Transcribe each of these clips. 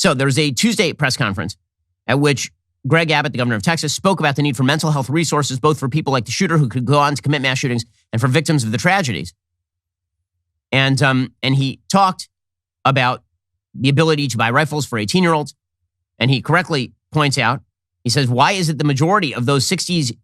So there was a Tuesday press conference at which Greg Abbott, the governor of Texas, spoke about the need for mental health resources, both for people like the shooter who could go on to commit mass shootings and for victims of the tragedies. And he talked about the ability to buy rifles for 18-year-olds. And he correctly points out, he says, why is it the majority of those 60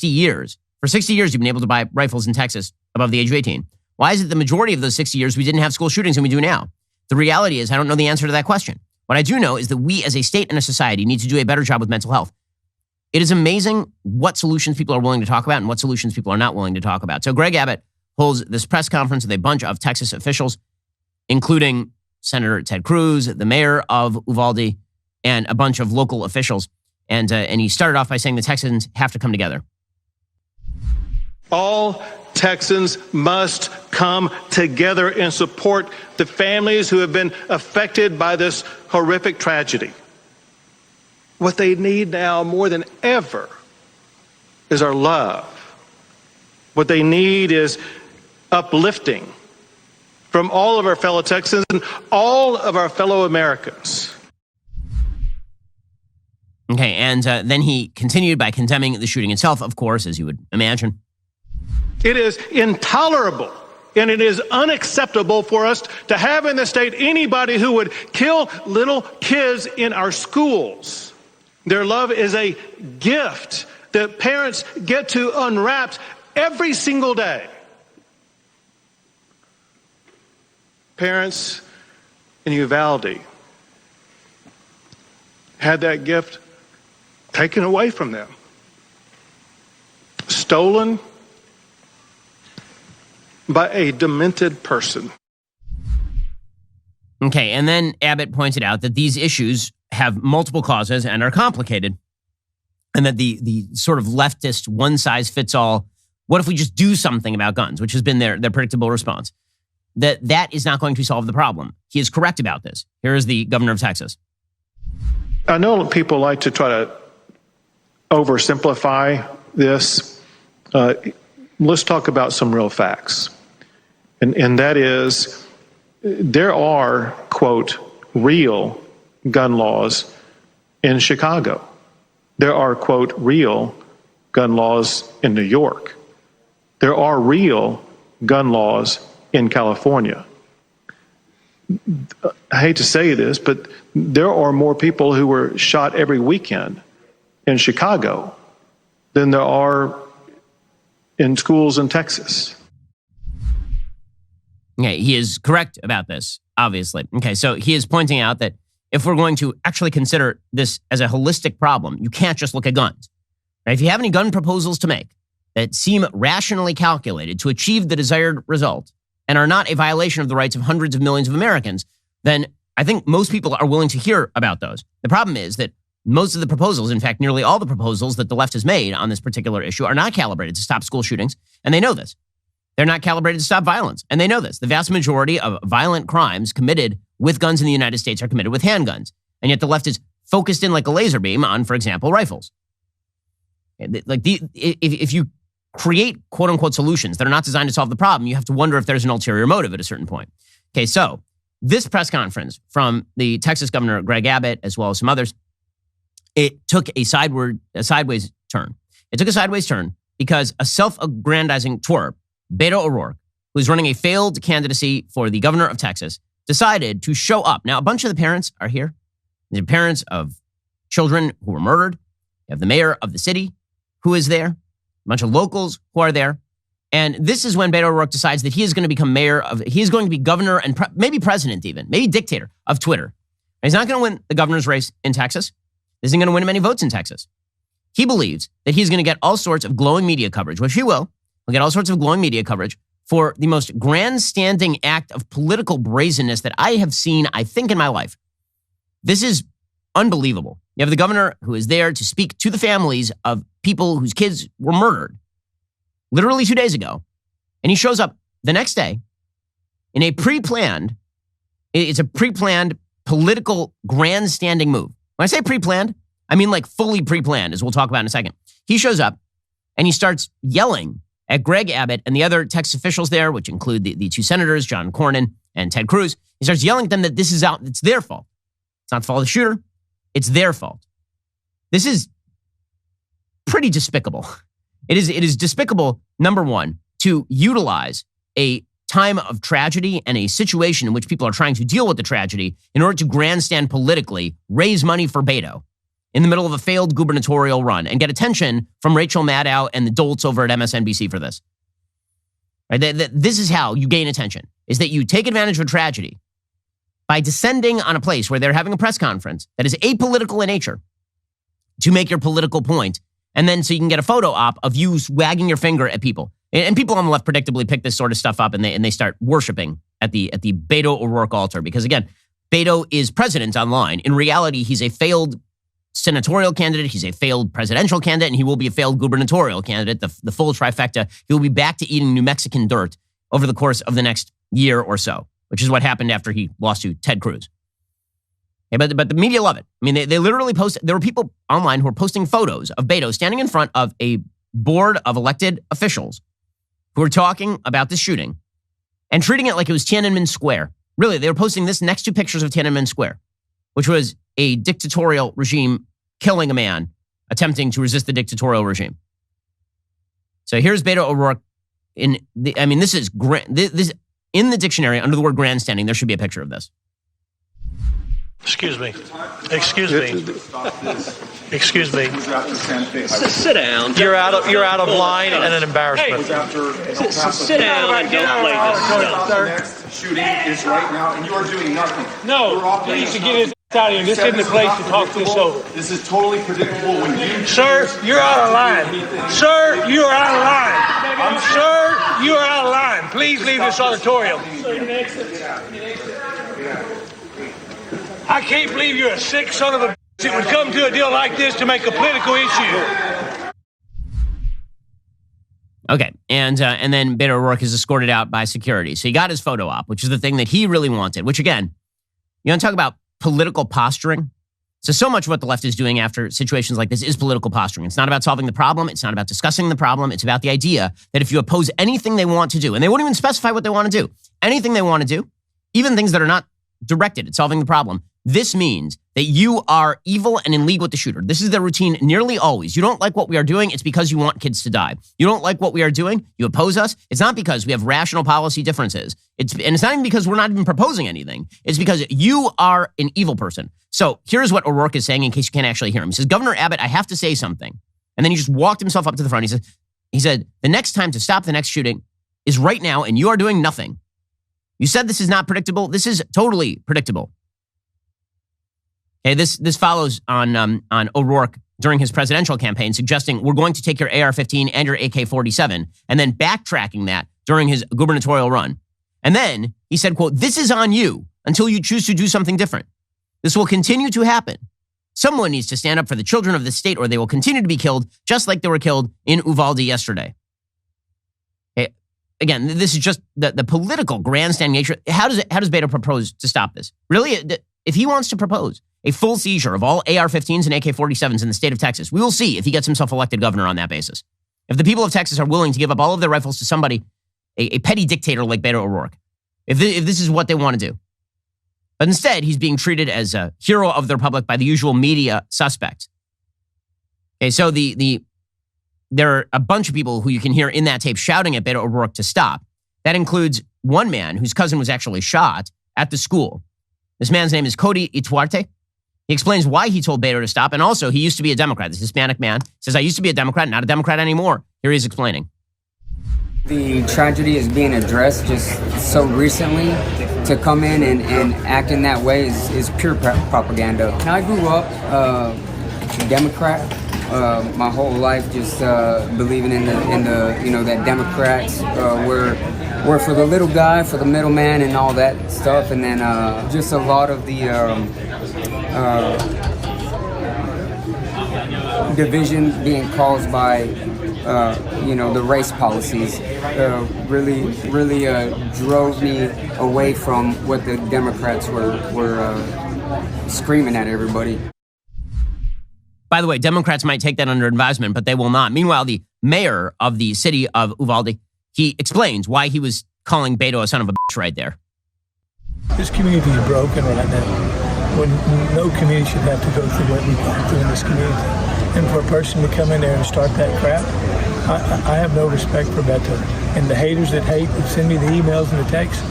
years, for 60 years you've been able to buy rifles in Texas above the age of 18. Why is it the majority of those 60 years we didn't have school shootings and we do now? The reality is I don't know the answer to that question. What I do know is that we as a state and a society need to do a better job with mental health. It is amazing what solutions people are willing to talk about and what solutions people are not willing to talk about. So Greg Abbott holds this press conference with a bunch of Texas officials, including Senator Ted Cruz, the mayor of Uvalde, and a bunch of local officials. And he started off by saying the Texans have to come together. All Texans must come together and support the families who have been affected by this horrific tragedy. What they need now more than ever is our love. What they need is uplifting from all of our fellow Texans and all of our fellow Americans. Okay, and then he continued by condemning the shooting itself, of course, as you would imagine. It is intolerable and it is unacceptable for us to have in the state anybody who would kill little kids in our schools. Their love is a gift that parents get to unwrap every single day. Parents in Uvalde had that gift taken away from them, stolen by a demented person. Okay, and then Abbott pointed out that these issues have multiple causes and are complicated, and that the sort of leftist one-size-fits-all, what if we just do something about guns, which has been their predictable response, that is not going to solve the problem. He is correct about this. Here is the governor of Texas. I know people like to try to oversimplify this. Let's talk about some real facts. And that is, there are, quote, real gun laws in Chicago. There are, quote, real gun laws in New York. There are real gun laws in California. I hate to say this, but there are more people who were shot every weekend in Chicago than there are in schools in Texas. Okay, he is correct about this, obviously. Okay, so he is pointing out that if we're going to actually consider this as a holistic problem, you can't just look at guns. Right? If you have any gun proposals to make that seem rationally calculated to achieve the desired result and are not a violation of the rights of hundreds of millions of Americans, then I think most people are willing to hear about those. The problem is that most of the proposals, in fact, nearly all the proposals that the left has made on this particular issue are not calibrated to stop school shootings, and they know this. They're not calibrated to stop violence, and they know this. The vast majority of violent crimes committed with guns in the United States are committed with handguns, and yet the left is focused in like a laser beam on, for example, rifles. If you create quote-unquote solutions that are not designed to solve the problem, you have to wonder if there's an ulterior motive at a certain point. Okay, so this press conference from the Texas Governor Greg Abbott, as well as some others, it took a sideways turn. It took a sideways turn because a self-aggrandizing twerp, Beto O'Rourke, who is running a failed candidacy for the governor of Texas, decided to show up. Now, a bunch of the parents are here. The parents of children who were murdered. You have the mayor of the city who is there. A bunch of locals who are there. And this is when Beto O'Rourke decides that he is going to become he is going to be governor and maybe president even, maybe dictator of Twitter. And he's not going to win the governor's race in Texas. He isn't going to win many votes in Texas. He believes that he's going to get all sorts of glowing media coverage, which he will. He'll get all sorts of glowing media coverage for the most grandstanding act of political brazenness that I have seen, I think, in my life. This is unbelievable. You have the governor who is there to speak to the families of people whose kids were murdered literally 2 days ago. And he shows up the next day in a pre-planned political grandstanding move. When I say pre-planned, I mean like fully pre-planned, as we'll talk about in a second. He shows up and he starts yelling at Greg Abbott and the other Texas officials there, which include the two senators, John Cornyn and Ted Cruz. He starts yelling at them that this is it's their fault. It's not the fault of the shooter. It's their fault. This is pretty despicable. It is despicable, number one, to utilize a time of tragedy and a situation in which people are trying to deal with the tragedy in order to grandstand politically, raise money for Beto in the middle of a failed gubernatorial run and get attention from Rachel Maddow and the dolts over at MSNBC for this. Right? This is how you gain attention, is that you take advantage of a tragedy by descending on a place where they're having a press conference that is apolitical in nature to make your political point, and then so you can get a photo op of you wagging your finger at people. And people on the left predictably pick this sort of stuff up and they start worshiping at the Beto O'Rourke altar. Because again, Beto is president online. In reality, he's a failed senatorial candidate, he's a failed presidential candidate, and he will be a failed gubernatorial candidate, the full trifecta. He will be back to eating New Mexican dirt over the course of the next year or so, which is what happened after he lost to Ted Cruz. Okay, but the media love it. I mean, they literally posted, there were people online who were posting photos of Beto standing in front of a board of elected officials who were talking about this shooting and treating it like it was Tiananmen Square. Really, they were posting this next to pictures of Tiananmen Square, which was a dictatorial regime killing a man attempting to resist the dictatorial regime. So here's Beto O'Rourke. This is in the dictionary under the word grandstanding. There should be a picture of this. Excuse me. Excuse me. Excuse me. Sit down. You're out of line and an embarrassment. Sit down and don't play this. The next shooting is right now, and you are doing nothing. No, you need to get his out of here. This isn't the place to talk this over. This is totally predictable when you... Sir, you're out of line. Sir, you are out of line. Sir, you are out of line. Please leave this auditorium. I can't believe you're a sick son of a bitch that would come to a deal like this to make a political issue. Okay, and then Beto O'Rourke is escorted out by security. So he got his photo op, which is the thing that he really wanted, which again, you want to talk about political posturing? So much of what the left is doing after situations like this is political posturing. It's not about solving the problem. It's not about discussing the problem. It's about the idea that if you oppose anything they want to do, and they won't even specify what they want to do, anything they want to do, even things that are not directed at solving the problem, this means that you are evil and in league with the shooter. This is their routine nearly always. You don't like what we are doing, it's because you want kids to die. You don't like what we are doing, you oppose us, it's not because we have rational policy differences. It's not even because we're not even proposing anything. It's because you are an evil person. So here's what O'Rourke is saying in case you can't actually hear him. He says, Governor Abbott, I have to say something. And then he just walked himself up to the front. He said, the next time to stop the next shooting is right now, and you are doing nothing. You said this is not predictable. This is totally predictable. Okay, this follows on O'Rourke during his presidential campaign, suggesting we're going to take your AR-15 and your AK-47, and then backtracking that during his gubernatorial run. And then he said, quote, this is on you until you choose to do something different. This will continue to happen. Someone needs to stand up for the children of the state or they will continue to be killed just like they were killed in Uvalde yesterday. Okay. Again, this is just the political grandstanding nature. How does Beto propose to stop this? Really, if he wants to propose a full seizure of all AR-15s and AK-47s in the state of Texas, we will see if he gets himself elected governor on that basis. If the people of Texas are willing to give up all of their rifles to somebody, a petty dictator like Beto O'Rourke, if this is what they want to do. But instead, he's being treated as a hero of the republic by the usual media suspects. Okay, so there are a bunch of people who you can hear in that tape shouting at Beto O'Rourke to stop. That includes one man whose cousin was actually shot at the school. This man's name is Cody Ituarte. He explains why he told Beto to stop, and also he used to be a Democrat. This Hispanic man says, I used to be a Democrat, not a Democrat anymore. Here he's explaining. The tragedy is being addressed just so recently. To come in and act in that way is pure propaganda. And I grew up Democrat my whole life, just believing in the that Democrats were for the little guy, for the middleman, and all that stuff. And then just a lot of the division being caused by the race policies really drove me away from what the Democrats were screaming at everybody. By the way, Democrats might take that under advisement, but they will not. Meanwhile, the mayor of the city of Uvalde, he explains why he was calling Beto a son of a bitch right there. This community is broken right now. when no community should have to go through what we've gone through in this community. And for a person to come in there and start that crap, I have no respect for Beto. And the haters that hate, that send me the emails and the texts,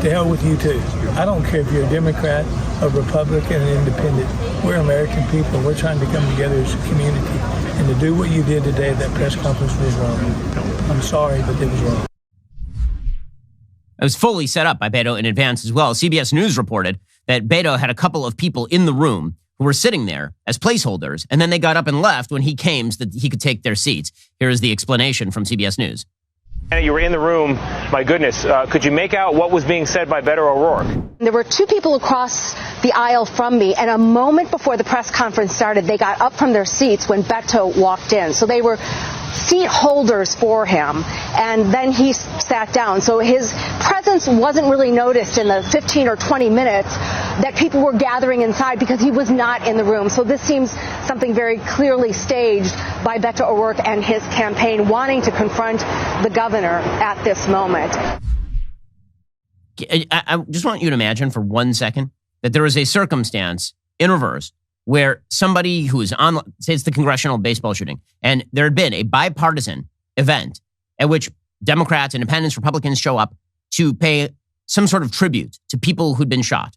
to hell with you too. I don't care if you're a Democrat, a Republican, an independent. We're American people. We're trying to come together as a community. And to do what you did today at that press conference was wrong. I'm sorry, but it was wrong. It was fully set up by Beto in advance as well. CBS News reported that Beto had a couple of people in the room who were sitting there as placeholders, and then they got up and left when he came so that he could take their seats. Here is the explanation from CBS News. You were in the room. My goodness, could you make out what was being said by Beto O'Rourke? There were two people across the aisle from me, and a moment before the press conference started, they got up from their seats when Beto walked in. So they were seat holders for him, and then he sat down. So his presence wasn't really noticed in the 15 or 20 minutes that people were gathering inside because he was not in the room. So this seems something very clearly staged by Beto O'Rourke and his campaign wanting to confront the governor at this moment. I just want you to imagine for 1 second that there is a circumstance in reverse where somebody who is on, say it's the congressional baseball shooting, and there had been a bipartisan event at which Democrats, Independents, Republicans show up to pay some sort of tribute to people who'd been shot.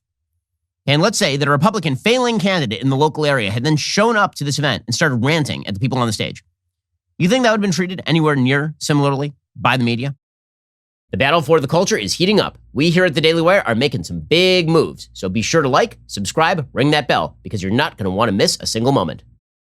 And let's say that a Republican failing candidate in the local area had then shown up to this event and started ranting at the people on the stage. You think that would have been treated anywhere near similarly by the media? The battle for the culture is heating up. We here at the Daily Wire are making some big moves. So be sure to like, subscribe, ring that bell, because you're not going to want to miss a single moment.